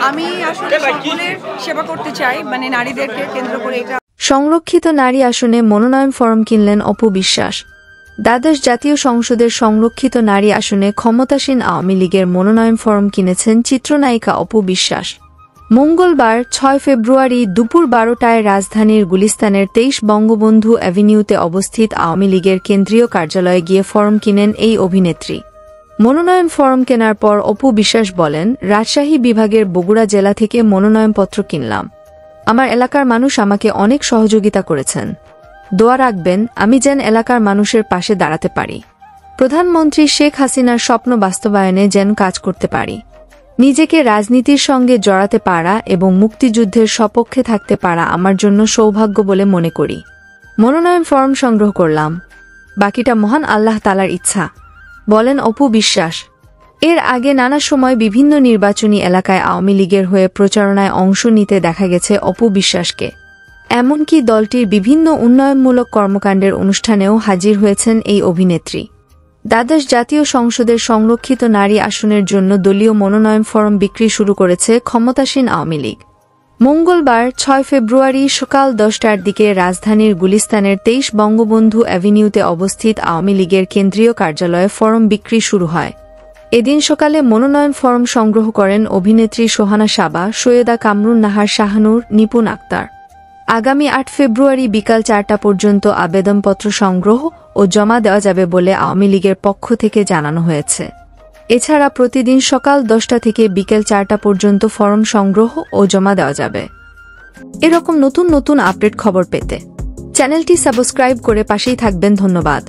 আমি আসলে সকলের সেবা করতে চাই, মানে নারীদেরকে কেন্দ্র করে এটা। সংরক্ষিত নারী আসনে মনোনয়ন ফরম কিনলেন অপু বিশ্বাস। দ্বাদশ জাতীয় সংসদের সংরক্ষিত নারী আসনে ক্ষমতাসীন আওয়ামী লীগের মনোনয়ন ফরম কিনেছেন চিত্রনায়িকা অপু বিশ্বাস। মঙ্গলবার ৬ ফেব্রুয়ারি দুপুর ১২টায় রাজধানীর গুলিস্তানের ২৩ বঙ্গবন্ধু অ্যাভিনিউতে অবস্থিত আওয়ামী লীগের কেন্দ্রীয় কার্যালয়ে গিয়ে ফরম কিনেন এই অভিনেত্রী। মনোনয়ন ফরম কেনার পর অপু বিশ্বাস বলেন, রাজশাহী বিভাগের বগুড়া জেলা থেকে মনোনয়নপত্র কিনলাম। আমার এলাকার মানুষ আমাকে অনেক সহযোগিতা করেছেন। দোয়া রাখবেন আমি যেন এলাকার মানুষের পাশে দাঁড়াতে পারি। প্রধানমন্ত্রী শেখ হাসিনার স্বপ্ন বাস্তবায়নে যেন কাজ করতে পারি। নিজেকে রাজনীতির সঙ্গে জড়াতে পারা এবং মুক্তিযুদ্ধের সপক্ষে থাকতে পারা আমার জন্য সৌভাগ্য বলে মনে করি। মনোনয়ন ফরম সংগ্রহ করলাম, বাকিটা মহান আল্লাহ তাআলার ইচ্ছা, বলেন অপু বিশ্বাস। এর আগে নানা সময় বিভিন্ন নির্বাচনী এলাকায় আওয়ামী লীগের হয়ে প্রচারণায় অংশ নিতে দেখা গেছে অপু বিশ্বাসকে। এমনকি দলটির বিভিন্ন উন্নয়নমূলক কর্মকাণ্ডের অনুষ্ঠানেও হাজির হয়েছেন এই অভিনেত্রী। দ্বাদশ জাতীয় সংসদের সংরক্ষিত নারী আসনের জন্য দলীয় মনোনয়ন ফরম বিক্রি শুরু করেছে ক্ষমতাসীন আওয়ামী লীগ। মঙ্গলবার ৬ ফেব্রুয়ারি সকাল ১০টার দিকে রাজধানীর গুলিস্তানের ২৩ বঙ্গবন্ধু অ্যাভিনিউতে অবস্থিত আওয়ামী লীগের কেন্দ্রীয় কার্যালয়ে ফরম বিক্রি শুরু হয়। এদিন সকালে মনোনয়ন ফরম সংগ্রহ করেন অভিনেত্রী সোহানা সাবা, সৈয়দা কামরুন নাহার শাহানূর, নিপুণ আক্তার। আগামী ৮ ফেব্রুয়ারি বিকাল ৪টা পর্যন্ত আবেদনপত্র সংগ্রহ ও জমা দেওয়া যাবে বলে আওয়ামী লীগের পক্ষ থেকে জানানো হয়েছে। এছাড়া প্রতিদিন সকাল ১০টা থেকে বিকেল ৪টা পর্যন্ত ফরম সংগ্রহ ও জমা দেওয়া যাবে। এরকম নতুন নতুন আপডেট খবর পেতে চ্যানেলটি সাবস্ক্রাইব করে পাশেই থাকবেন। ধন্যবাদ।